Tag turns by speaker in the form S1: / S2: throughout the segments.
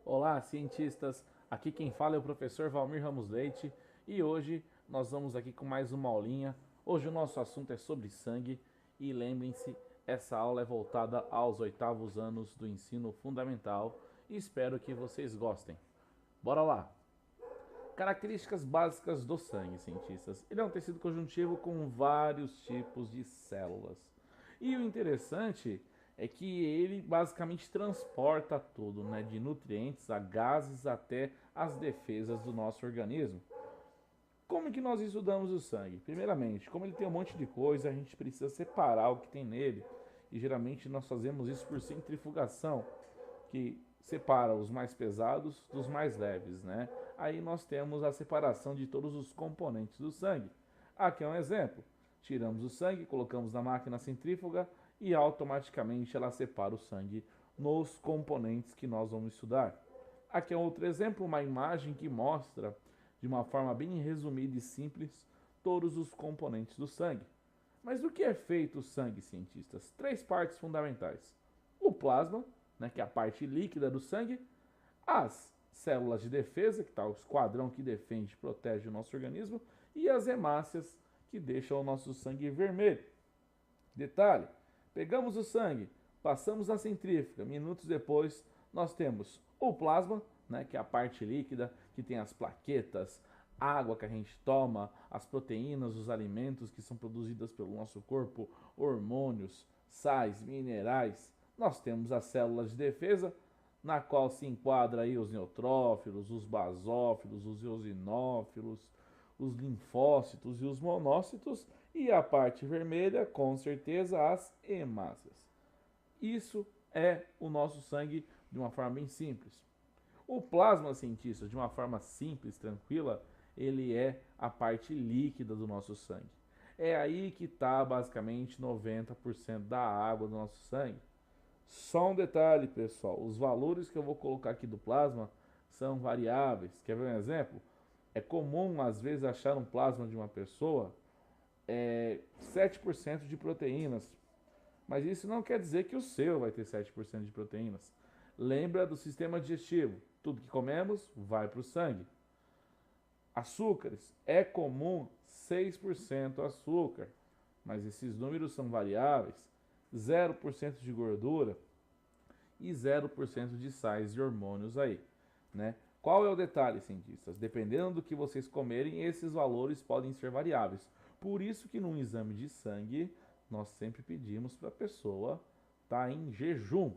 S1: Olá, cientistas! Aqui quem fala é o professor Valmir Ramos Leite e hoje nós vamos aqui com mais uma aulinha. Hoje o nosso assunto é sobre sangue e lembrem-se, essa aula é voltada aos oitavos anos do ensino fundamental e espero que vocês gostem. Bora lá! Características básicas do sangue, cientistas. Ele é um tecido conjuntivo com vários tipos de células. E o interessante é que ele basicamente transporta tudo, né, de nutrientes a gases até as defesas do nosso organismo. Como que nós estudamos o sangue? Primeiramente, como ele tem um monte de coisa, a gente precisa separar o que tem nele. E geralmente nós fazemos isso por centrifugação, que separa os mais pesados dos mais leves, né? Aí nós temos a separação de todos os componentes do sangue. Aqui é um exemplo. Tiramos o sangue, colocamos na máquina centrífuga e automaticamente ela separa o sangue nos componentes que nós vamos estudar. Aqui é outro exemplo, uma imagem que mostra de uma forma bem resumida e simples todos os componentes do sangue. Mas do que é feito o sangue, cientistas? Três partes fundamentais: o plasma, né, que é a parte líquida do sangue, as células de defesa, que está o esquadrão que defende e protege o nosso organismo, e as hemácias, que deixam o nosso sangue vermelho. Detalhe: pegamos o sangue, passamos na centrífuga, minutos depois nós temos o plasma, né, que é a parte líquida, que tem as plaquetas, água que a gente toma, as proteínas, os alimentos que são produzidos pelo nosso corpo, hormônios, sais, minerais. Nós temos as células de defesa, na qual se enquadra aí os neutrófilos, os basófilos, os eosinófilos, os linfócitos e os monócitos, e a parte vermelha, com certeza, as hemácias. Isso é o nosso sangue de uma forma bem simples. O plasma, cientista, de uma forma simples, tranquila, ele é a parte líquida do nosso sangue. É aí que está basicamente 90% da água do nosso sangue. Só um detalhe, pessoal: os valores que eu vou colocar aqui do plasma são variáveis. Quer ver um exemplo? É comum, às vezes, achar um plasma de uma pessoa 7% de proteínas. Mas isso não quer dizer que o seu vai ter 7% de proteínas. Lembra do sistema digestivo: tudo que comemos vai para o sangue. Açúcares, é comum 6% açúcar, mas esses números são variáveis. 0% de gordura e 0% de sais e hormônios aí, né? Qual é o detalhe, cientistas? Dependendo do que vocês comerem, esses valores podem ser variáveis. Por isso que num exame de sangue, nós sempre pedimos para a pessoa estar em jejum.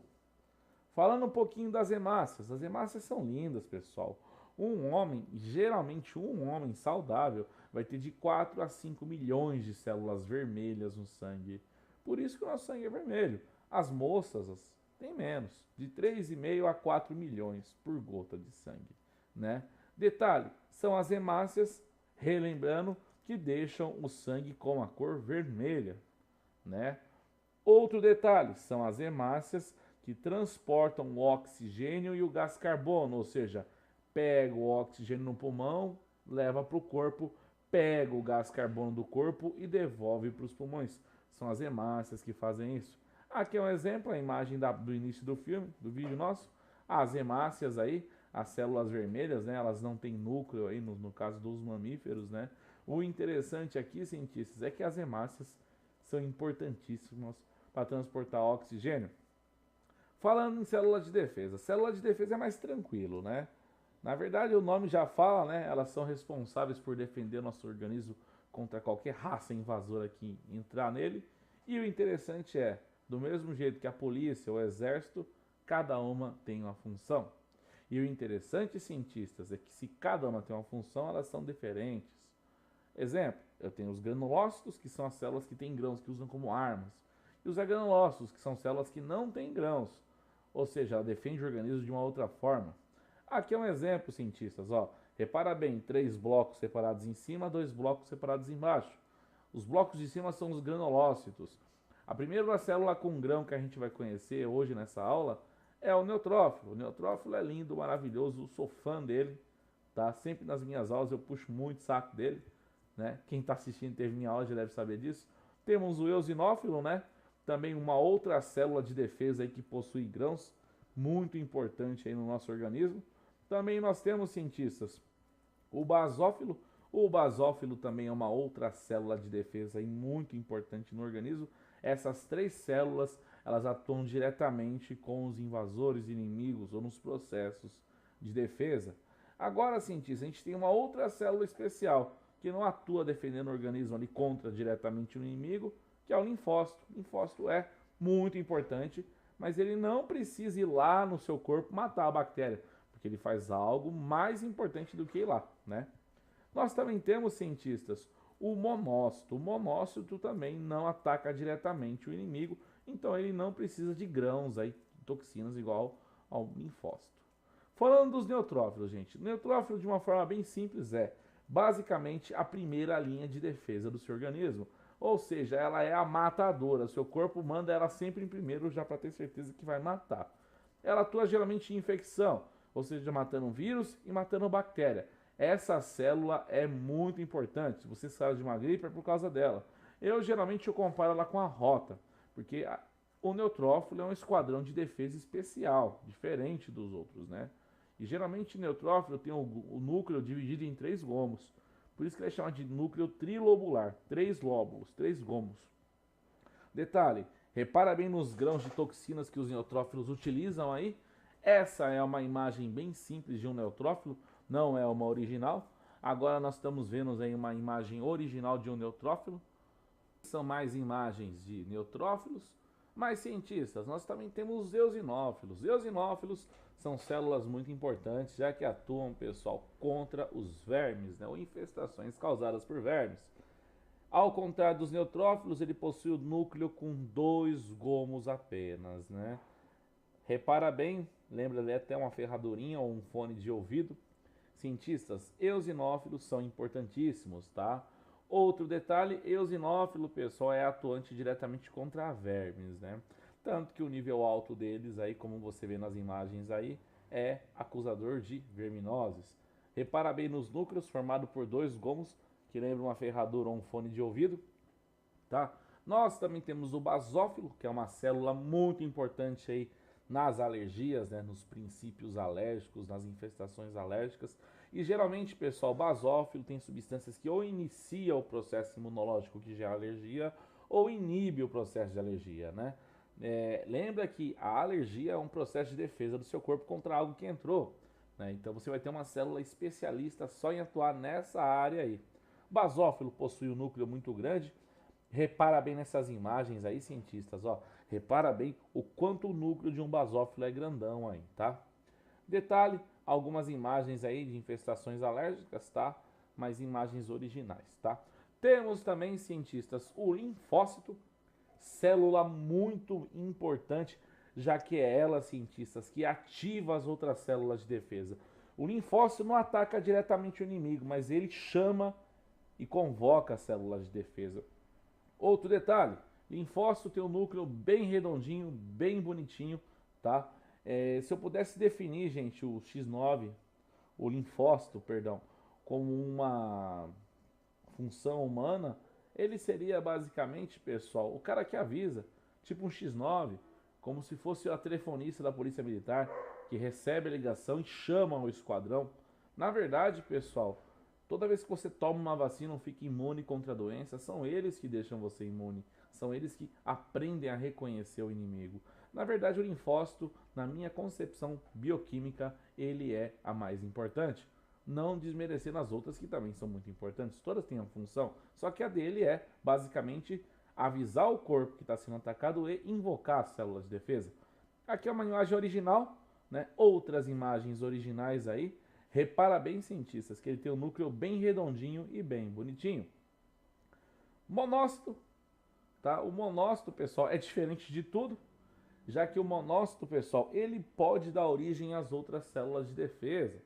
S1: Falando um pouquinho das hemácias. As hemácias são lindas, pessoal. Um homem, geralmente um homem saudável, vai ter de 4 a 5 milhões de células vermelhas no sangue. Por isso que o nosso sangue é vermelho. As moças têm menos, de 3,5 a 4 milhões por gota de sangue, né? Detalhe: são as hemácias, relembrando, que deixam o sangue com a cor vermelha, né? Outro detalhe: são as hemácias que transportam o oxigênio e o gás carbono, ou seja, pega o oxigênio no pulmão, leva para o corpo, pega o gás carbono do corpo e devolve para os pulmões. São as hemácias que fazem isso. Aqui é um exemplo, a imagem do início do filme, do vídeo nosso. As hemácias aí, as células vermelhas, né, elas não têm núcleo aí, no caso dos mamíferos, né. O interessante aqui, cientistas, é que as hemácias são importantíssimas para transportar oxigênio. Falando em célula de defesa é mais tranquilo, né? Na verdade, o nome já fala, né? Elas são responsáveis por defender nosso organismo contra qualquer raça invasora que entrar nele. E o interessante é, do mesmo jeito que a polícia ou o exército, cada uma tem uma função. E o interessante, cientistas, é que se cada uma tem uma função, elas são diferentes. Exemplo: eu tenho os granulócitos, que são as células que têm grãos, que usam como armas. E os agranulócitos, que são células que não têm grãos, ou seja, ela defende o organismo de uma outra forma. Aqui é um exemplo, cientistas, ó. Repara bem: 3 blocos separados em cima, 2 blocos separados embaixo. Os blocos de cima são os granulócitos. A primeira célula com grão que a gente vai conhecer hoje nessa aula é o neutrófilo. O neutrófilo é lindo, maravilhoso, eu sou fã dele, tá? Sempre nas minhas aulas eu puxo muito o saco dele, né? Quem está assistindo teve minha aula já deve saber disso. Temos o eosinófilo, né? Também uma outra célula de defesa aí que possui grãos, muito importante aí no nosso organismo. Também nós temos, cientistas, o basófilo. O basófilo também é uma outra célula de defesa aí muito importante no organismo. Essas três células, elas atuam diretamente com os invasores inimigos ou nos processos de defesa. Agora, cientista, a gente tem uma outra célula especial que não atua defendendo o organismo ali contra diretamente o inimigo, que é o linfócito. O linfócito é muito importante, mas ele não precisa ir lá no seu corpo matar a bactéria, porque ele faz algo mais importante do que ir lá, né? Nós também temos, cientistas, o monócito. O monócito também não ataca diretamente o inimigo, então ele não precisa de grãos aí, toxinas igual ao linfócito. Falando dos neutrófilos, gente, o neutrófilo de uma forma bem simples é basicamente a primeira linha de defesa do seu organismo. Ou seja, ela é a matadora, seu corpo manda ela sempre em primeiro já para ter certeza que vai matar. Ela atua geralmente em infecção, ou seja, matando vírus e matando bactéria. Essa célula é muito importante. Se você sai de uma gripe é por causa dela. Geralmente eu comparo ela com a rota, porque o neutrófilo é um esquadrão de defesa especial, diferente dos outros, né? E geralmente o neutrófilo tem o núcleo dividido em 3 gomos. Por isso que ele é chamado de núcleo trilobular. 3 lóbulos, 3 gomos. Detalhe, repara bem nos grãos de toxinas que os neutrófilos utilizam aí. Essa é uma imagem bem simples de um neutrófilo, não é uma original. Agora nós estamos vendo aí uma imagem original de um neutrófilo. São mais imagens de neutrófilos. Mas cientistas, nós também temos os eosinófilos. Eosinófilos são células muito importantes, já que atuam, pessoal, contra os vermes, né, ou infestações causadas por vermes. Ao contrário dos neutrófilos, ele possui o núcleo com 2 gomos apenas, né? Repara bem, lembra ali até uma ferradurinha ou um fone de ouvido. Cientistas, eosinófilos são importantíssimos, tá? Outro detalhe, eosinófilo, pessoal, é atuante diretamente contra vermes, né? Tanto que o nível alto deles aí, como você vê nas imagens aí, é acusador de verminoses. Repara bem nos núcleos formados por 2 gomos, que lembram uma ferradura ou um fone de ouvido, tá? Nós também temos o basófilo, que é uma célula muito importante aí nas alergias, né, nos princípios alérgicos, nas infestações alérgicas. E geralmente, pessoal, o basófilo tem substâncias que ou inicia o processo imunológico que gera alergia ou inibe o processo de alergia, né? Lembra que a alergia é um processo de defesa do seu corpo contra algo que entrou, né? Então você vai ter uma célula especialista só em atuar nessa área aí. O basófilo possui um núcleo muito grande. Repara bem nessas imagens aí, cientistas, ó. Repara bem o quanto o núcleo de um basófilo é grandão aí, tá? Detalhe, algumas imagens aí de infestações alérgicas, tá? Mas imagens originais, tá? Temos também, cientistas, o linfócito, célula muito importante, já que é ela, cientistas, que ativa as outras células de defesa. O linfócito não ataca diretamente o inimigo, mas ele chama e convoca as células de defesa. Outro detalhe, linfócito tem um núcleo bem redondinho, bem bonitinho, tá? Se eu pudesse definir, gente, o X9, o linfócito, perdão, como uma função humana, ele seria basicamente, pessoal, o cara que avisa, tipo um X9, como se fosse a telefonista da Polícia Militar, que recebe a ligação e chama o esquadrão. Na verdade, pessoal, toda vez que você toma uma vacina ou fica imune contra a doença, são eles que deixam você imune. São eles que aprendem a reconhecer o inimigo. Na verdade, o linfócito, na minha concepção bioquímica, ele é a mais importante. Não desmerecendo as outras que também são muito importantes. Todas têm uma função. Só que a dele é, basicamente, avisar o corpo que está sendo atacado e invocar as células de defesa. Aqui é uma imagem original, né? Outras imagens originais aí. Repara bem, cientistas, que ele tem um núcleo bem redondinho e bem bonitinho. Monócito, tá? O monócito, pessoal, é diferente de tudo, já que o monócito, pessoal, ele pode dar origem às outras células de defesa.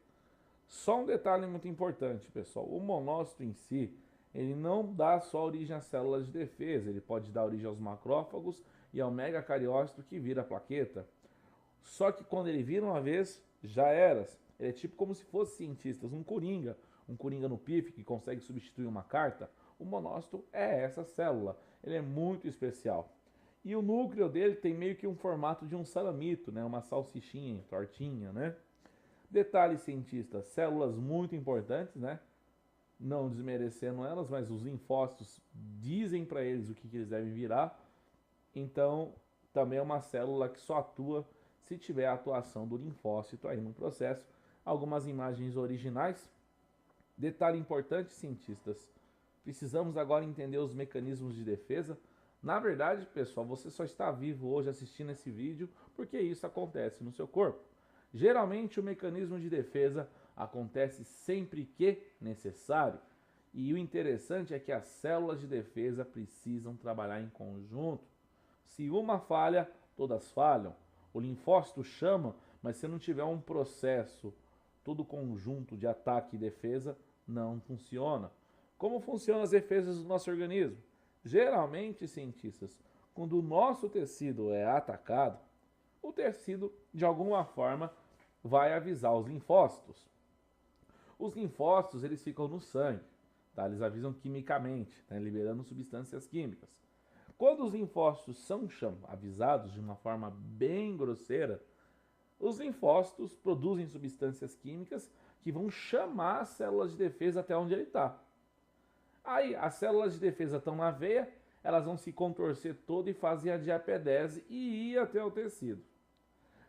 S1: Só um detalhe muito importante, pessoal. O monócito em si, ele não dá só origem às células de defesa, ele pode dar origem aos macrófagos e ao megacariócito que vira plaqueta. Só que quando ele vira uma vez, já era. Ele é tipo como se fosse, cientistas, um coringa no PIF que consegue substituir uma carta. O monócito é essa célula, ele é muito especial. E o núcleo dele tem meio que um formato de um salamito, né? Uma salsichinha, tortinha, né? Detalhe, cientistas, células muito importantes, né? Não desmerecendo elas, mas os linfócitos dizem para eles o que eles devem virar. Então, também é uma célula que só atua se tiver a atuação do linfócito aí no processo. Algumas imagens originais. Detalhe importante, cientistas, precisamos agora entender os mecanismos de defesa. Na verdade, pessoal, você só está vivo hoje assistindo esse vídeo porque isso acontece no seu corpo. Geralmente o mecanismo de defesa acontece sempre que necessário. E o interessante é que as células de defesa precisam trabalhar em conjunto. Se uma falha, todas falham. O linfócito chama, mas se não tiver um processo, todo conjunto de ataque e defesa, não funciona. Como funcionam as defesas do nosso organismo? Geralmente, cientistas, quando o nosso tecido é atacado, o tecido, de alguma forma, vai avisar os linfócitos. Os linfócitos, eles ficam no sangue, tá? Eles avisam quimicamente, né? Liberando substâncias químicas. Quando os linfócitos são avisados de uma forma bem grosseira, os linfócitos produzem substâncias químicas que vão chamar as células de defesa até onde ele está. Aí, as células de defesa estão na veia, elas vão se contorcer toda e fazer a diapedese e ir até o tecido.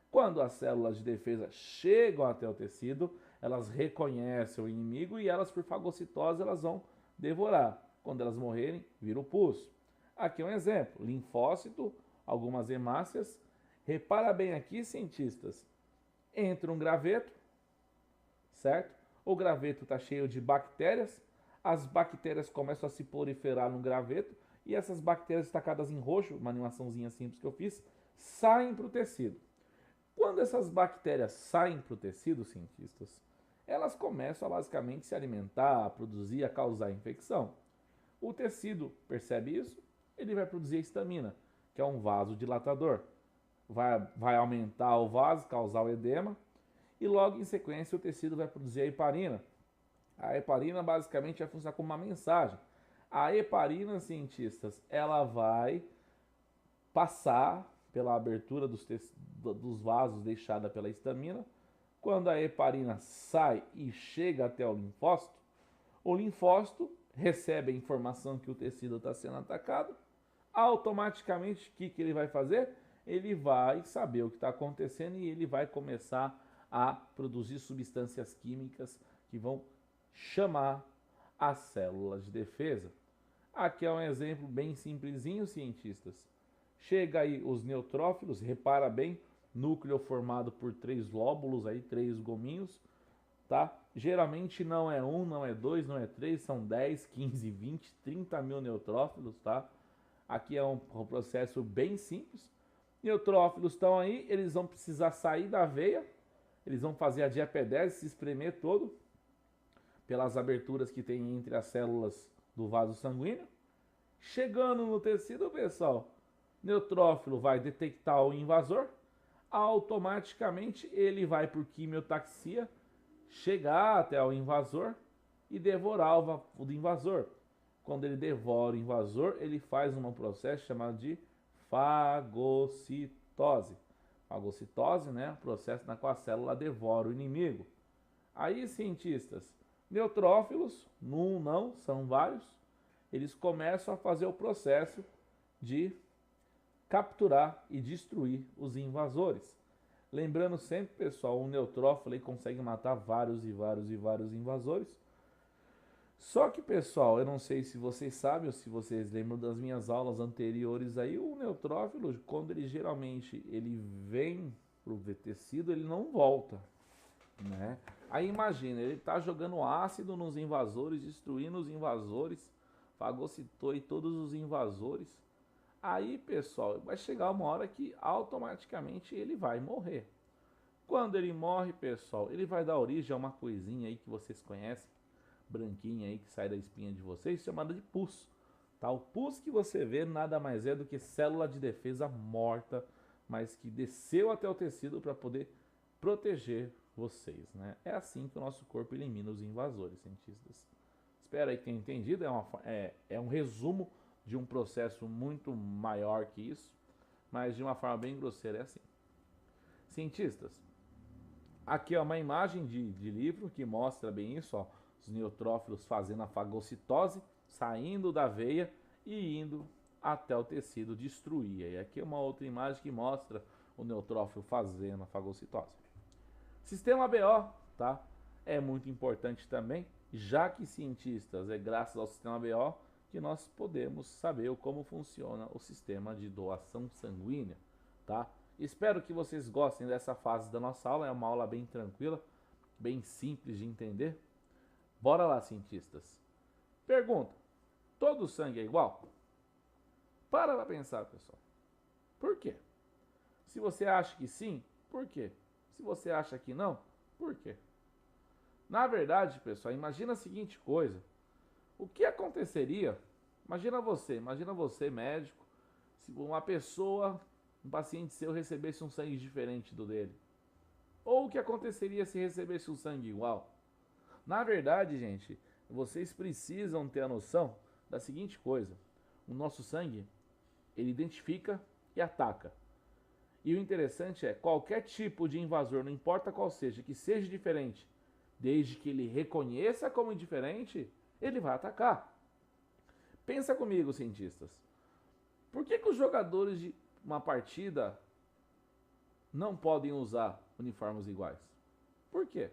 S1: Quando as células de defesa chegam até o tecido, elas reconhecem o inimigo e elas, por fagocitose, elas vão devorar. Quando elas morrerem, vira o pus. Aqui é um exemplo, linfócito, algumas hemácias. Repara bem aqui, cientistas, entra um graveto, certo? O graveto está cheio de bactérias, as bactérias começam a se proliferar no graveto e essas bactérias destacadas em roxo, uma animaçãozinha simples que eu fiz, saem para o tecido. Quando essas bactérias saem para o tecido, cientistas, elas começam a basicamente se alimentar, a produzir, a causar infecção. O tecido percebe isso, ele vai produzir a histamina, que é um vasodilatador. Vai aumentar o vaso, causar o edema, e logo em sequência o tecido vai produzir a heparina. A heparina basicamente vai funcionar como uma mensagem. A heparina, cientistas, ela vai passar pela abertura dos vasos deixada pela histamina. Quando a heparina sai e chega até o linfócito recebe a informação que o tecido está sendo atacado. Automaticamente, o que ele vai fazer? Ele vai saber o que está acontecendo e ele vai começar a produzir substâncias químicas que vão chamar as células de defesa. Aqui é um exemplo bem simplesinho, cientistas. Chega aí os neutrófilos, repara bem, núcleo formado por 3 lóbulos, aí 3 gominhos, tá? Geralmente não é 1, não é 2, não é 3, são 10, 15, 20, 30 mil neutrófilos, tá? Aqui é um processo bem simples. Neutrófilos estão aí, eles vão precisar sair da veia, eles vão fazer a diapedese, se espremer todo pelas aberturas que tem entre as células do vaso sanguíneo. Chegando no tecido, pessoal, neutrófilo vai detectar o invasor, automaticamente ele vai por quimiotaxia chegar até o invasor e devorar o invasor. Quando ele devora o invasor, ele faz um processo chamado de fagocitose. Fagocitose, né? O processo na qual a célula devora o inimigo. Aí, cientistas, neutrófilos, não, são vários, eles começam a fazer o processo de capturar e destruir os invasores. Lembrando sempre, pessoal, um neutrófilo aí consegue matar vários invasores. Só que, pessoal, eu não sei se vocês sabem ou se vocês lembram das minhas aulas anteriores aí, o neutrófilo, quando ele geralmente ele vem pro tecido, ele não volta, né? Aí imagina, ele tá jogando ácido nos invasores, destruindo os invasores, fagocitou aí todos os invasores. Aí, pessoal, vai chegar uma hora que automaticamente ele vai morrer. Quando ele morre, pessoal, ele vai dar origem a uma coisinha aí que vocês conhecem, branquinha aí que sai da espinha de vocês, chamada de pus. Tá? O pus que você vê nada mais é do que célula de defesa morta, mas que desceu até o tecido para poder proteger vocês, né? É assim que o nosso corpo elimina os invasores, cientistas. Espero aí que tenham entendido, é um resumo de um processo muito maior que isso. mas de uma forma bem grosseira é assim. Cientistas, aqui é uma imagem de livro que mostra bem isso, ó, os neutrófilos fazendo a fagocitose, saindo da veia e indo até o tecido destruir. E aqui é uma outra imagem que mostra o neutrófilo fazendo a fagocitose. Sistema BO, tá? É muito importante também, já que cientistas, é graças ao sistema BO que nós podemos saber como funciona o sistema de doação sanguínea, tá? Espero que vocês gostem dessa fase da nossa aula, é uma aula bem tranquila, bem simples de entender. Bora lá, cientistas. Pergunta: todo o sangue é igual? Para pensar, pessoal. Por quê? Se você acha que sim, por quê? Se você acha que não, por quê? Na verdade, pessoal, imagina a seguinte coisa. O que aconteceria? Imagina você, médico, se uma pessoa, um paciente seu recebesse um sangue diferente do dele. Ou o que aconteceria se recebesse um sangue igual? Na verdade, gente, vocês precisam ter a noção da seguinte coisa. O nosso sangue, ele identifica e ataca. E o interessante é, qualquer tipo de invasor, não importa qual seja, que seja diferente, desde que ele reconheça como indiferente, ele vai atacar. Pensa comigo, cientistas. Por que os jogadores de uma partida não podem usar uniformes iguais? Por quê?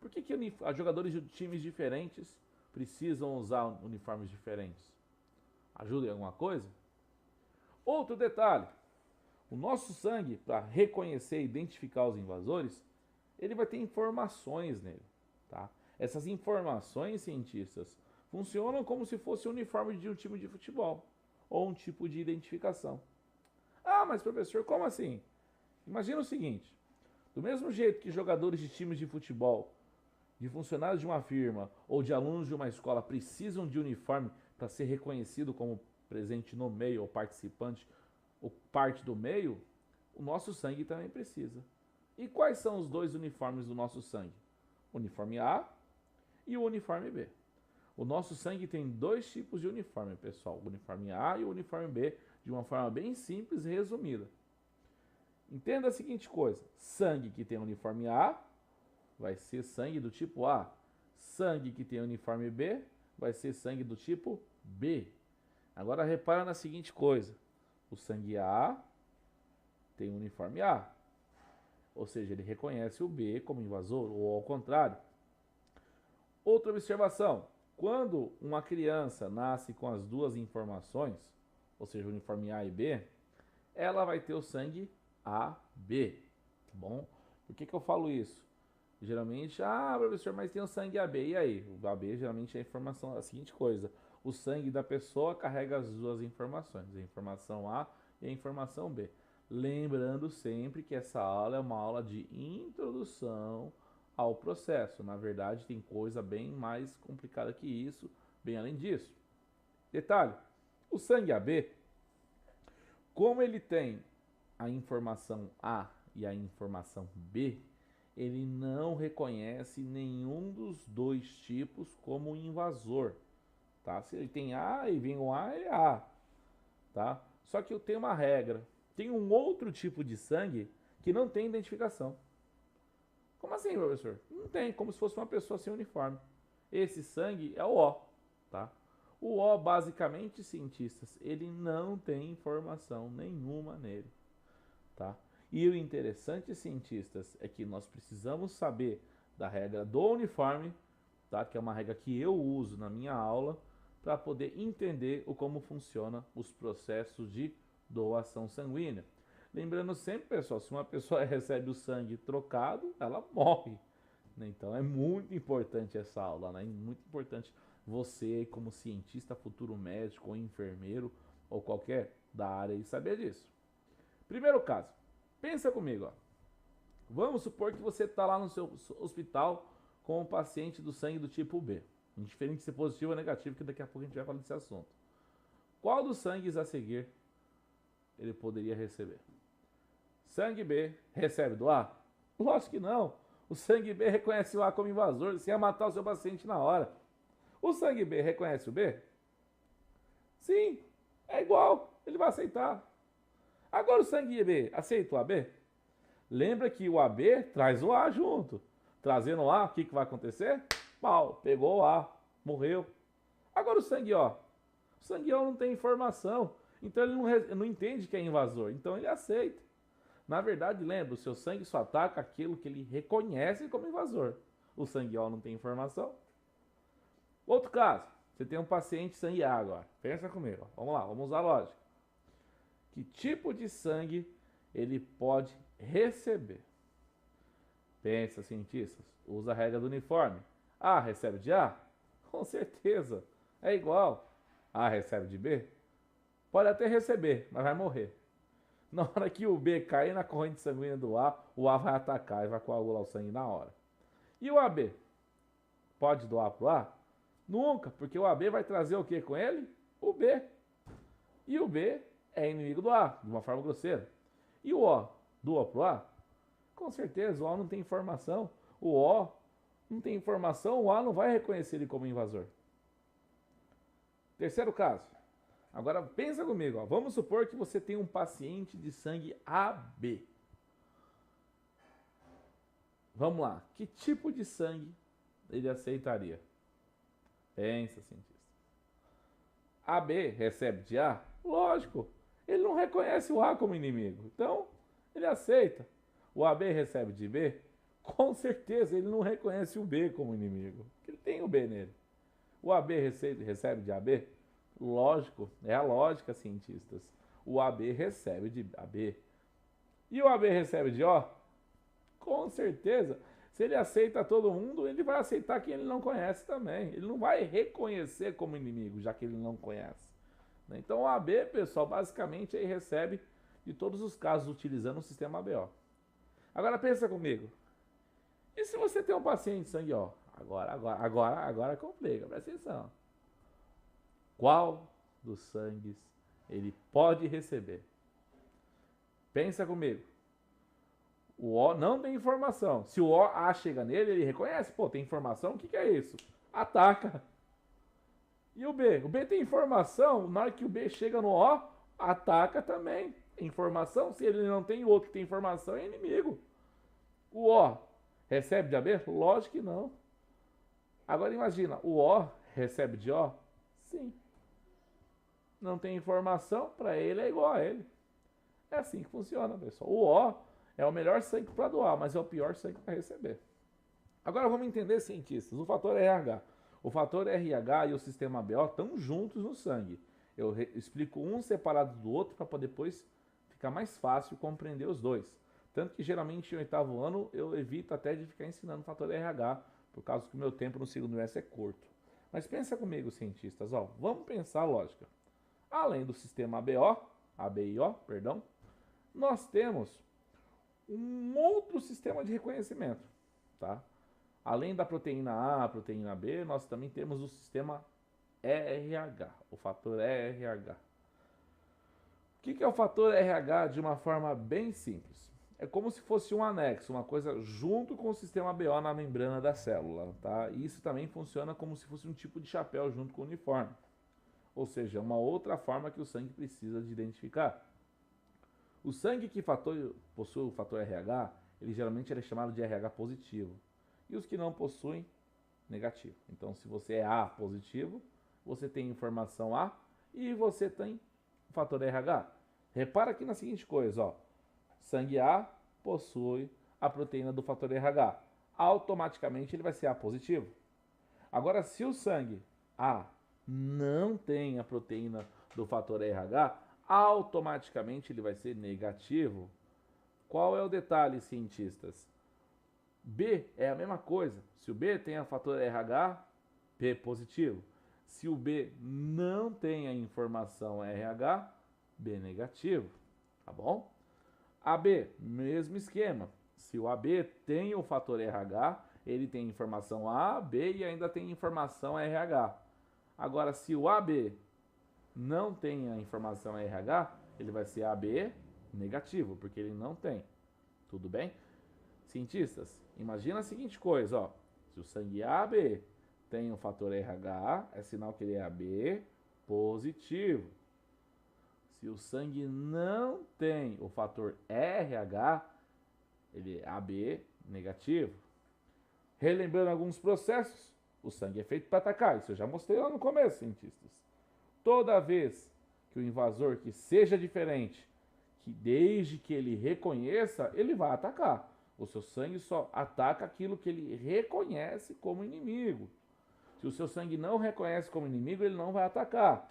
S1: Por que os jogadores de times diferentes precisam usar uniformes diferentes? Ajuda em alguma coisa? Outro detalhe. O nosso sangue, para reconhecer e identificar os invasores, ele vai ter informações nele, tá? Essas informações, cientistas, funcionam como se fosse o uniforme de um time de futebol ou um tipo de identificação. Ah, mas professor, como assim? Imagina o seguinte: do mesmo jeito que jogadores de times de futebol, de funcionários de uma firma ou de alunos de uma escola precisam de uniforme para ser reconhecido como presente no meio ou participante ou parte do meio, o nosso sangue também precisa. E quais são os dois uniformes do nosso sangue? O uniforme A e o uniforme B. O nosso sangue tem dois tipos de uniforme, pessoal. O uniforme A e o uniforme B, de uma forma bem simples e resumida. Entenda a seguinte coisa: sangue que tem uniforme A vai ser sangue do tipo A. Sangue que tem uniforme B vai ser sangue do tipo B. Agora repara na seguinte coisa: o sangue A tem uniforme A, ou seja, ele reconhece o B como invasor, ou ao contrário. Outra observação: quando uma criança nasce com as duas informações, ou seja, o uniforme A e B, ela vai ter o sangue AB, tá bom? Por que eu falo isso? Geralmente, professor, mas tem o sangue AB, e aí? O AB geralmente é a informação, a seguinte coisa: o sangue da pessoa carrega as duas informações, a informação A e a informação B. Lembrando sempre que essa aula é uma aula de introdução ao processo. Na verdade, tem coisa bem mais complicada que isso, bem além disso. Detalhe: o sangue AB, como ele tem a informação A e a informação B, ele não reconhece nenhum dos dois tipos como invasor, tá? Se ele tem A e vem um A, é A, tá? Só que eu tenho uma regra. Tem um outro tipo de sangue que não tem identificação. Como assim, professor? Não tem, como se fosse uma pessoa sem uniforme. Esse sangue é o O, tá? O O, basicamente, cientistas, ele não tem informação nenhuma nele, tá? E o interessante, cientistas, é que nós precisamos saber da regra do uniforme, tá? Que é uma regra que eu uso na minha aula para poder entender como funciona os processos de doação sanguínea. Lembrando sempre, pessoal, se uma pessoa recebe o sangue trocado, ela morre, né? Então é muito importante essa aula, né? Muito importante você, como cientista, futuro médico ou enfermeiro ou qualquer da área, saber disso. Primeiro caso, pensa comigo, ó. Vamos supor que você está lá no seu hospital com um paciente do sangue do tipo B, indiferente de ser positivo ou negativo, que daqui a pouco a gente vai falar desse assunto. Qual dos sangues a seguir ele poderia receber? Sangue B recebe do A? Lógico que não. O sangue B reconhece o A como invasor, você ia matar o seu paciente na hora. O sangue B reconhece o B? Sim, é igual, ele vai aceitar. Agora o sangue AB, aceita o AB? Lembra que o AB traz o A junto. Trazendo o A, o que vai acontecer? Pau, pegou o A, morreu. Agora o sangue O. O sangue O não tem informação. Então ele não entende que é invasor. Então ele aceita. Na verdade, lembra, o seu sangue só ataca aquilo que ele reconhece como invasor. O sangue O não tem informação. Outro caso, você tem um paciente sangue A agora. Pensa comigo. Vamos lá, vamos usar a lógica. Que tipo de sangue ele pode receber? Pensa, cientistas. Usa a regra do uniforme. A recebe de A? Com certeza. É igual. A recebe de B? Pode até receber, mas vai morrer. Na hora que o B cair na corrente sanguínea do A, o A vai atacar e vai coagular o sangue na hora. E o AB? Pode doar pro A? Nunca, porque o AB vai trazer o que com ele? O B. E o B é inimigo do A, de uma forma grosseira. E o O doa pro A? Com certeza, o O não tem informação. O O não tem informação, o A não vai reconhecer ele como invasor. Terceiro caso. Agora pensa comigo, ó. Vamos supor que você tem um paciente de sangue AB. Vamos lá, que tipo de sangue ele aceitaria? Pensa, cientista. AB recebe de A? Lógico, ele não reconhece o A como inimigo, então ele aceita. O AB recebe de B? Com certeza ele não reconhece o B como inimigo, porque ele tem o B nele. O AB recebe de AB? Lógico, é a lógica, cientistas. O AB recebe de AB. E o AB recebe de O? Com certeza. Se ele aceita todo mundo, ele vai aceitar quem ele não conhece também. Ele não vai reconhecer como inimigo, já que ele não conhece. Então o AB, pessoal, basicamente aí recebe de todos os casos utilizando o sistema ABO. Agora pensa comigo. E se você tem um paciente de sangue O? Agora complica, presta atenção. Qual dos sangues ele pode receber? Pensa comigo. O O não tem informação. Se o A chega nele, ele reconhece. Pô, tem informação? O que é isso? Ataca. E o B? O B tem informação. Na hora que o B chega no O, ataca também. Informação. Se ele não tem, o outro que tem informação é inimigo. O O recebe de AB? Lógico que não. Agora imagina, o O recebe de O? Sim. Não tem informação, para ele é igual a ele. É assim que funciona, pessoal. O O é o melhor sangue para doar, mas é o pior sangue para receber. Agora vamos entender, cientistas, o fator RH. O fator RH e o sistema ABO estão juntos no sangue. Eu explico um separado do outro para depois ficar mais fácil compreender os dois. Tanto que geralmente em oitavo ano eu evito até de ficar ensinando o fator RH, por causa que o meu tempo no segundo S é curto. Mas pensa comigo, cientistas, ó, vamos pensar a lógica. Além do sistema ABIO, perdão, nós temos um outro sistema de reconhecimento, tá? Além da proteína A, proteína B, nós também temos o sistema RH, o fator RH. O que é o fator RH de uma forma bem simples? É como se fosse um anexo, uma coisa junto com o sistema BO na membrana da célula, tá? E isso também funciona como se fosse um tipo de chapéu junto com o uniforme. Ou seja, uma outra forma que o sangue precisa de identificar. O sangue que possui o fator RH, ele geralmente é chamado de RH positivo. E os que não possuem, negativo. Então, se você é A positivo, você tem informação A e você tem o fator RH. Repara aqui na seguinte coisa, ó. Sangue A possui a proteína do fator RH. Automaticamente ele vai ser A positivo. Agora, se o sangue A não tem a proteína do fator RH, automaticamente ele vai ser negativo. Qual é o detalhe, cientistas? B é a mesma coisa. Se o B tem o fator RH, B positivo. Se o B não tem a informação RH, B negativo. Tá bom? AB, mesmo esquema. Se o AB tem o fator RH, ele tem informação A, B e ainda tem informação RH. Agora, se o AB não tem a informação RH, ele vai ser AB negativo, porque ele não tem. Tudo bem? Cientistas, imagina a seguinte coisa, ó. Se o sangue AB tem o fator RH, é sinal que ele é AB positivo. Se o sangue não tem o fator RH, ele é AB negativo. Relembrando alguns processos, o sangue é feito para atacar. Isso eu já mostrei lá no começo, cientistas. Toda vez que o invasor que seja diferente, que desde que ele reconheça, ele vai atacar. O seu sangue só ataca aquilo que ele reconhece como inimigo. Se o seu sangue não reconhece como inimigo, ele não vai atacar.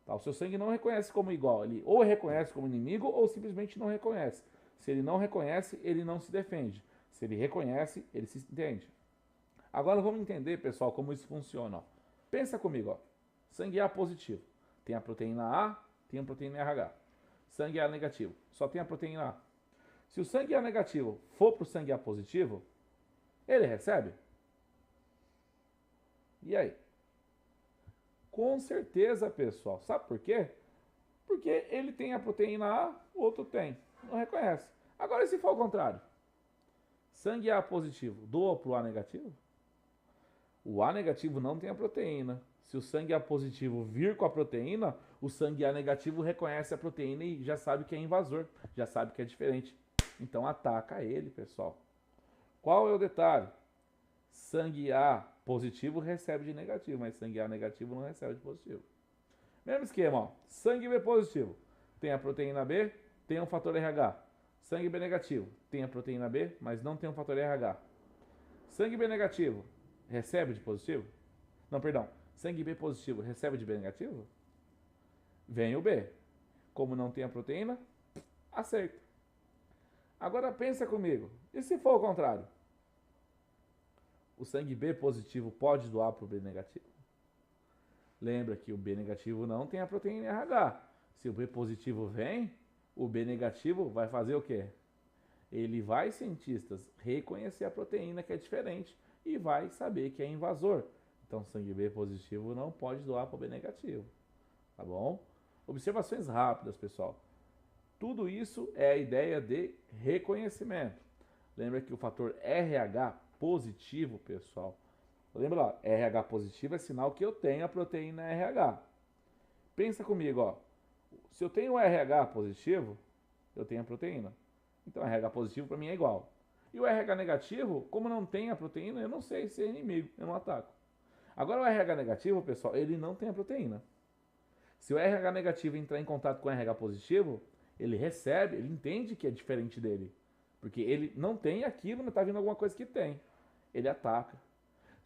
S1: Tá? O seu sangue não reconhece como igual. Ele ou reconhece como inimigo ou simplesmente não reconhece. Se ele não reconhece, ele não se defende. Se ele reconhece, ele se entende. Agora vamos entender, pessoal, como isso funciona. Ó. Pensa comigo. Ó. Sangue A positivo. Tem a proteína A, tem a proteína RH. Sangue A negativo. Só tem a proteína A. Se o sangue A negativo for para o sangue A positivo, ele recebe? E aí? Com certeza, pessoal. Sabe por quê? Porque ele tem a proteína A, o outro tem. Não reconhece. Agora, e se for o contrário? Sangue A positivo doa para o A negativo? O A negativo não tem a proteína. Se o sangue A positivo vir com a proteína, o sangue A negativo reconhece a proteína e já sabe que é invasor. Já sabe que é diferente. Então ataca ele, pessoal. Qual é o detalhe? Sangue A positivo recebe de negativo, mas sangue A negativo não recebe de positivo. Mesmo esquema, ó. Sangue B positivo tem a proteína B, tem um fator RH. Sangue B negativo tem a proteína B, mas não tem um fator RH. Sangue B negativo recebe de positivo? Não, perdão. Sangue B positivo recebe de B negativo? Vem o B. Como não tem a proteína, aceita. Agora pensa comigo. E se for o contrário? O sangue B positivo pode doar para o B negativo? Lembra que o B negativo não tem a proteína RH. Se o B positivo vem, o B negativo vai fazer o quê? Ele vai, cientistas, reconhecer a proteína que é diferente e vai saber que é invasor. Então, sangue B positivo não pode doar para o B negativo. Tá bom? Observações rápidas, pessoal. Tudo isso é a ideia de reconhecimento. Lembra que o fator RH positivo, pessoal. Lembra lá, RH positivo é sinal que eu tenho a proteína RH. Pensa comigo, ó. Se eu tenho o RH positivo, eu tenho a proteína. Então, RH positivo para mim é igual. E o RH negativo, como não tem a proteína, eu não sei se é inimigo, eu não ataco. Agora o RH negativo, pessoal, ele não tem a proteína. Se o RH negativo entrar em contato com o RH positivo, ele recebe, ele entende que é diferente dele. Porque ele não tem aquilo, mas está vindo alguma coisa que tem. Ele ataca.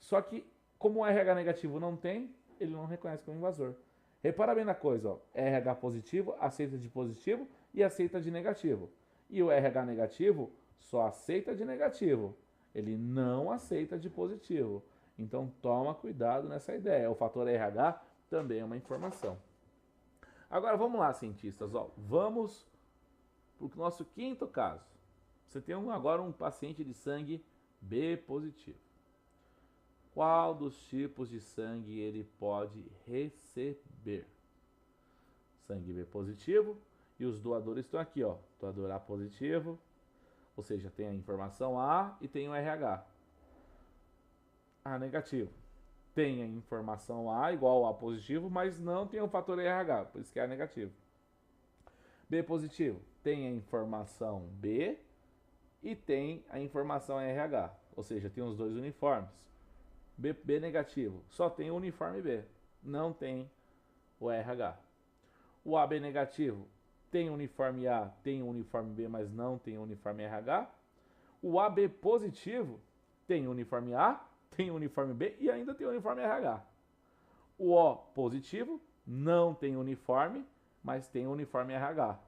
S1: Só que, como o RH negativo não tem, ele não reconhece como invasor. Repara bem na coisa, ó. RH positivo aceita de positivo e aceita de negativo. E o RH negativo só aceita de negativo. Ele não aceita de positivo. Então toma cuidado nessa ideia. O fator RH também é uma informação. Agora vamos lá, cientistas. Ó. Vamos para o nosso quinto caso. Você tem agora um paciente de sangue B positivo. Qual dos tipos de sangue ele pode receber? Sangue B positivo e os doadores estão aqui, ó. Doador A positivo, ou seja, tem a informação A e tem o RH. A negativo. Tem a informação A igual a positivo, mas não tem o fator RH, por isso que é A negativo. B positivo. Tem a informação B e tem a informação RH, ou seja, tem os dois uniformes. B negativo, só tem o uniforme B, não tem o RH. O AB negativo tem o uniforme A, tem o uniforme B, mas não tem o uniforme RH. O AB positivo tem o uniforme A, tem o uniforme B e ainda tem o uniforme RH. O O positivo não tem uniforme, mas tem o uniforme RH.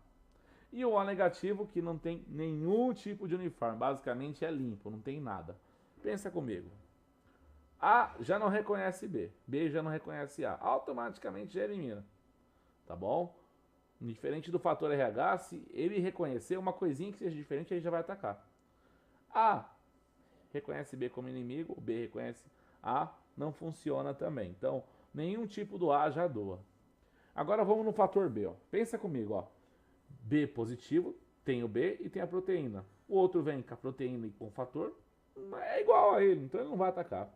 S1: E o O negativo que não tem nenhum tipo de uniforme, basicamente é limpo, não tem nada. Pensa comigo. A já não reconhece B, B já não reconhece A, automaticamente já elimina, tá bom? Diferente do fator RH, se ele reconhecer uma coisinha que seja diferente, ele já vai atacar. A reconhece B como inimigo, o B reconhece A, não funciona também. Então, nenhum tipo do A já doa. Agora vamos no fator B, ó. Pensa comigo, ó. B positivo, tem o B e tem a proteína. O outro vem com a proteína e com o fator, é igual a ele, então ele não vai atacar.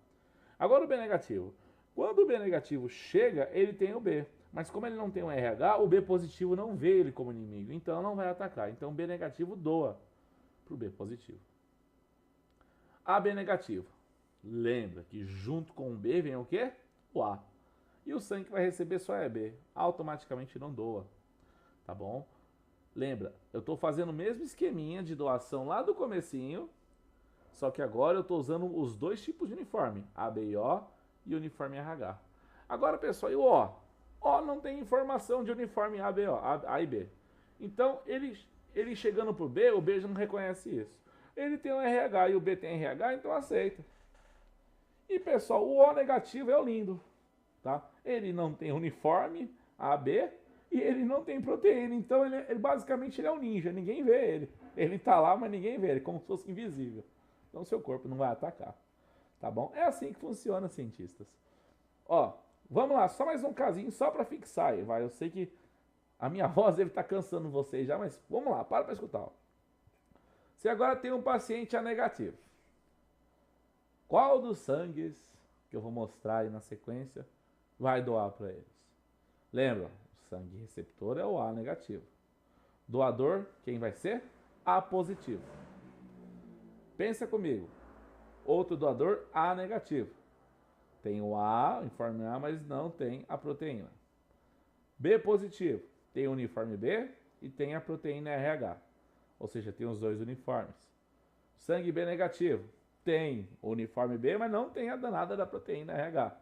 S1: Agora o B negativo. Quando o B negativo chega, ele tem o B. Mas como ele não tem um RH, o B positivo não vê ele como inimigo, então não vai atacar. Então B negativo doa para o B positivo. AB negativo. Lembra que junto com o B vem o quê? O A. E o sangue que vai receber só é B. Automaticamente não doa. Tá bom? Lembra, eu estou fazendo o mesmo esqueminha de doação lá do comecinho, só que agora eu estou usando os dois tipos de uniforme, AB e O e uniforme RH. Agora, pessoal, e o O? O não tem informação de uniforme A, B, O, A e B. Então, ele chegando pro B, o B já não reconhece isso. Ele tem um RH e o B tem RH, então aceita. E, pessoal, o O negativo é o lindo, tá? Ele não tem uniforme AB e ele não tem proteína, então ele basicamente ele é um ninja, ninguém vê ele. Ele tá lá, mas ninguém vê ele, como se fosse invisível. Então seu corpo não vai atacar, tá bom? É assim que funciona, cientistas. Ó, vamos lá, só mais um casinho, só para fixar aí, vai. Eu sei que a minha voz deve estar cansando vocês já, mas vamos lá, para escutar. Ó. Você agora tem um paciente A negativo. Qual dos sangues que eu vou mostrar aí na sequência vai doar para eles? Lembra, o sangue receptor é o A negativo. Doador, quem vai ser? A positivo. Pensa comigo. Outro doador, A negativo. Tem o A, o uniforme A, mas não tem a proteína. B positivo. Tem o uniforme B e tem a proteína RH. Ou seja, tem os dois uniformes. Sangue B negativo. Tem o uniforme B, mas não tem a danada da proteína RH.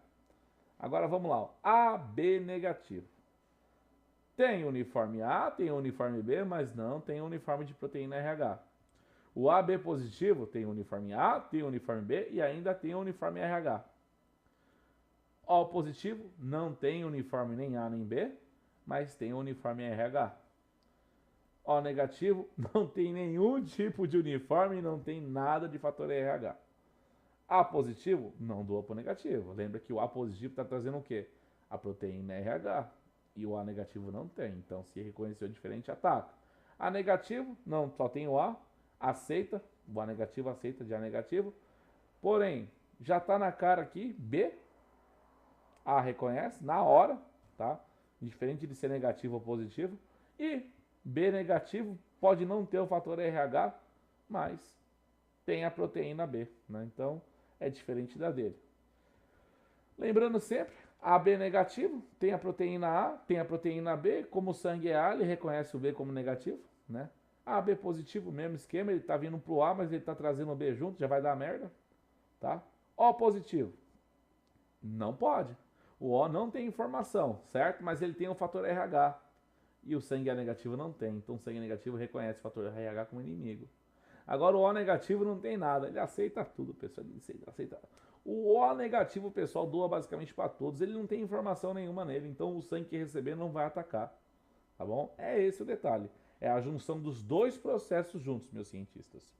S1: Agora vamos lá. Ó. AB negativo. Tem o uniforme A, tem o uniforme B, mas não tem o uniforme de proteína RH. O AB positivo tem o uniforme A, tem o uniforme B e ainda tem o uniforme RH. O positivo não tem uniforme nem A nem B, mas tem o uniforme RH. O negativo não tem nenhum tipo de uniforme e não tem nada de fator RH. A positivo não doa para o negativo. Lembra que o A positivo está trazendo o quê? A proteína RH. E o A negativo não tem. Então, se reconheceu diferente, ataca. A negativo, não, só tem o A. Aceita. O A negativo aceita de A negativo. Porém, já está na cara aqui, B. A reconhece na hora, tá? Diferente de ser negativo ou positivo. E B negativo pode não ter o fator RH, mas tem a proteína B, né? Então, é diferente da dele. Lembrando sempre, AB negativo tem a proteína A, tem a proteína B, como o sangue é A, ele reconhece o B como negativo, né? AB positivo, mesmo esquema, ele tá vindo pro A, mas ele tá trazendo o B junto, já vai dar merda, tá? O positivo, não pode. O O não tem informação, certo? Mas ele tem o fator RH. E o sangue A negativo não tem. Então o sangue negativo reconhece o fator RH como inimigo. Agora o O negativo não tem nada. Ele aceita tudo, pessoal. Ele aceita. O O negativo, pessoal, doa basicamente para todos. Ele não tem informação nenhuma nele. Então o sangue que receber não vai atacar. Tá bom? É esse o detalhe. É a junção dos dois processos juntos, meus cientistas.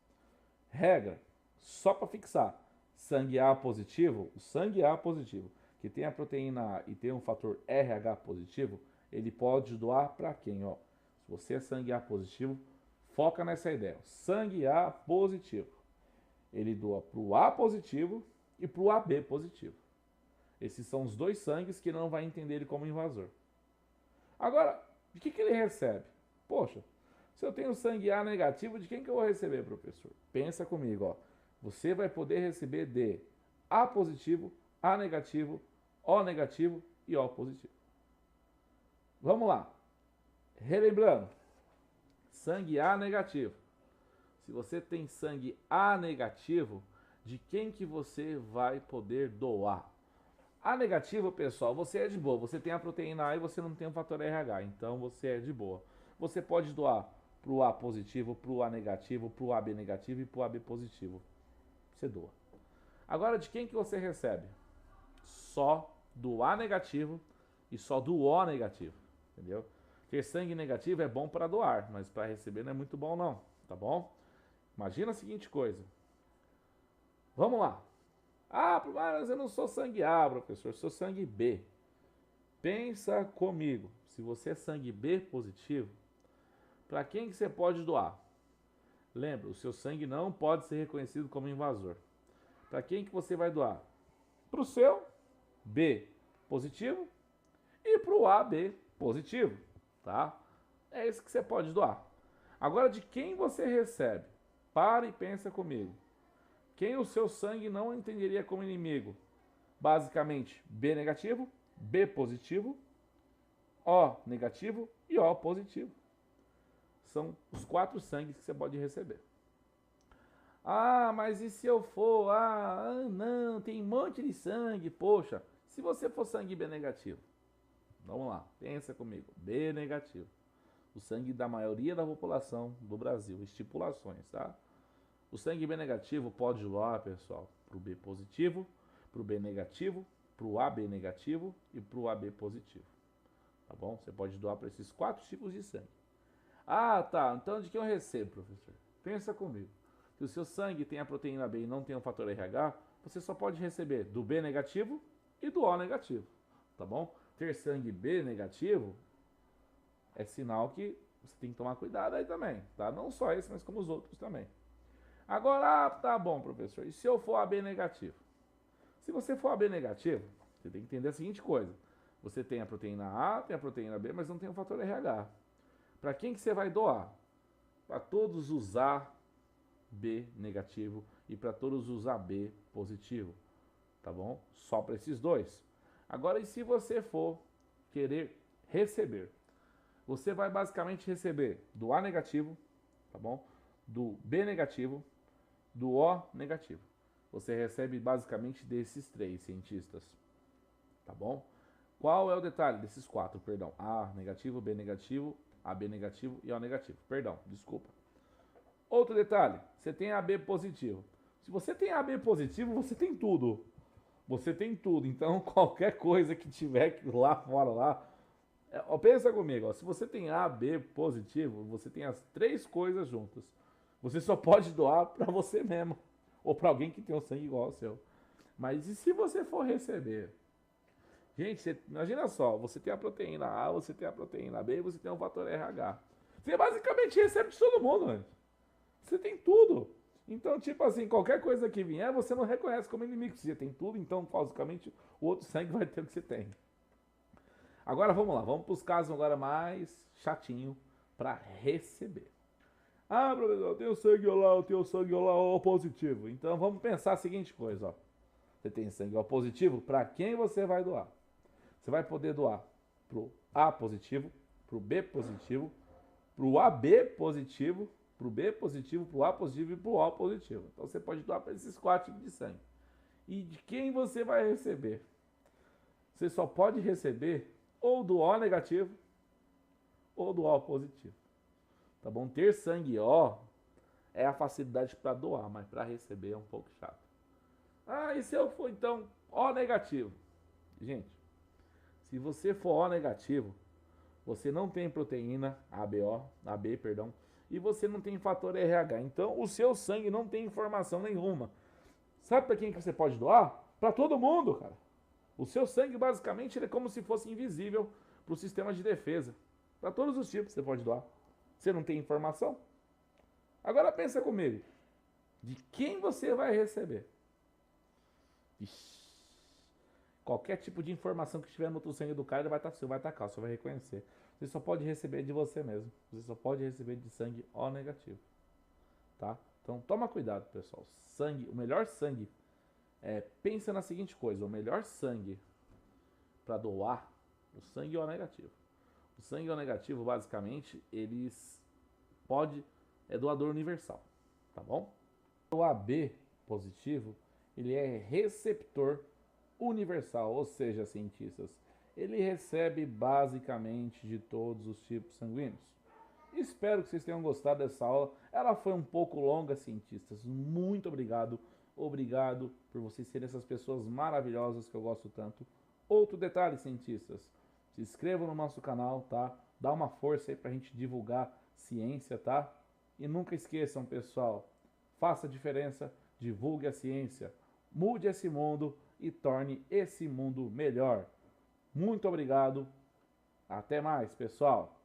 S1: Regra, só para fixar. Sangue A positivo, o sangue A positivo, que tem a proteína A e tem um fator RH positivo, ele pode doar para quem? Ó, se você é sangue A positivo, foca nessa ideia. Sangue A positivo. Ele doa para o A positivo e para o AB positivo. Esses são os dois sangues que não vai entender ele como invasor. Agora, de que ele recebe? Poxa, se eu tenho sangue A negativo, de quem que eu vou receber, professor? Pensa comigo, ó. Você vai poder receber de A positivo, A negativo, O negativo e O positivo. Vamos lá. Relembrando. Sangue A negativo. Se você tem sangue A negativo, de quem que você vai poder doar? A negativo, pessoal, você é de boa. Você tem a proteína A e você não tem o fator RH. Então você é de boa. Você pode doar para o A positivo, para o A negativo, para o AB negativo e para o AB positivo. Você doa. Agora, de quem que você recebe? Só do A negativo e só do O negativo. Entendeu? Ter sangue negativo é bom para doar, mas para receber não é muito bom não, tá bom? Imagina a seguinte coisa. Vamos lá. Ah, mas eu não sou sangue A, professor, eu sou sangue B. Pensa comigo. Se você é sangue B positivo, para quem que você pode doar? Lembra, o seu sangue não pode ser reconhecido como invasor. Para quem que você vai doar? Para o seu B positivo e para o AB positivo, tá? É isso que você pode doar. Agora, de quem você recebe? Para e pensa comigo. Quem o seu sangue não entenderia como inimigo? Basicamente, B negativo, B positivo, O negativo e O positivo. São os 4 sangues que você pode receber. Ah, mas e se eu for? Não, tem um monte de sangue. Poxa, se você for sangue B negativo, vamos lá, pensa comigo. B negativo. O sangue da maioria da população do Brasil. Estipulações, tá? O sangue B negativo pode doar, pessoal, para o B positivo, para o B negativo, para o AB negativo e para o AB positivo. Tá bom? Você pode doar para esses 4 tipos de sangue. Ah, tá. Então de que eu recebo, professor? Pensa comigo. Se o seu sangue tem a proteína B e não tem o fator RH, você só pode receber do B negativo e do O negativo. Tá bom? Ter sangue B negativo é sinal que você tem que tomar cuidado aí também, tá? Não só esse, mas como os outros também. Agora, tá bom, professor. E se eu for AB negativo? Se você for AB negativo, você tem que entender a seguinte coisa. Você tem a proteína A, tem a proteína B, mas não tem o fator RH. Para quem que você vai doar? Para todos os AB negativo e para todos os AB positivo. Tá bom? Só para esses dois. Agora, e se você for querer receber? Você vai basicamente receber do A negativo, tá bom? Do B negativo, do O negativo. Você recebe basicamente desses 3 cientistas, tá bom? Qual é o detalhe desses 4, perdão? A negativo, B negativo, AB negativo e O negativo. Perdão, desculpa. Outro detalhe, você tem AB positivo. Se você tem AB positivo, você tem tudo. Você tem tudo. Então, qualquer coisa que tiver lá fora, lá, pensa comigo, ó, se você tem AB positivo, você tem as 3 coisas juntas. Você só pode doar para você mesmo. Ou para alguém que tem um sangue igual ao seu. Mas e se você for receber? Gente, imagina só, você tem a proteína A, você tem a proteína B e você tem o fator RH. Você basicamente recebe de todo mundo, gente. Você tem tudo. Então, tipo assim, qualquer coisa que vier, você não reconhece como inimigo. Você tem tudo, então, basicamente, o outro sangue vai ter o que você tem. Agora, vamos lá. Vamos para os casos agora mais chatinho para receber. Ah, professor, eu tenho sangue lá, eu tenho sangue lá, O positivo. Então, vamos pensar a seguinte coisa, ó. Você tem sangue O positivo, para quem você vai doar? Você vai poder doar pro A positivo, pro B positivo, pro AB positivo, pro B positivo, pro A positivo e pro O positivo. Então você pode doar para esses 4 tipos de sangue. E de quem você vai receber? Você só pode receber ou do O negativo ou do O positivo. Tá bom? Ter sangue O é a facilidade para doar, mas para receber é um pouco chato. Ah, e se eu for então O negativo? Gente, se você for O negativo, você não tem proteína AB, perdão, e você não tem fator RH. Então, o seu sangue não tem informação nenhuma. Sabe para quem que você pode doar? Para todo mundo, cara. O seu sangue, basicamente, ele é como se fosse invisível para o sistema de defesa. Para todos os tipos você pode doar. Você não tem informação? Agora pensa comigo. De quem você vai receber? Ixi. Qualquer tipo de informação que estiver no outro sangue do cara, ele vai estar, você vai atacar, você vai reconhecer. Você só pode receber de você mesmo. Você só pode receber de sangue O negativo. Tá? Então toma cuidado, pessoal. Sangue, o melhor sangue. Pensa na seguinte coisa: o melhor sangue para doar, o sangue O negativo. O sangue O negativo, basicamente, é doador universal. Tá bom? O AB positivo, ele é receptor universal, ou seja, cientistas, ele recebe basicamente de todos os tipos sanguíneos. Espero que vocês tenham gostado dessa aula. Ela foi um pouco longa, cientistas. Muito obrigado. Obrigado por vocês serem essas pessoas maravilhosas que eu gosto tanto. Outro detalhe, cientistas, se inscrevam no nosso canal, tá? Dá uma força aí pra gente divulgar ciência, tá? E nunca esqueçam, pessoal, faça a diferença, divulgue a ciência, mude esse mundo e torne esse mundo melhor. Muito obrigado. Até mais, pessoal.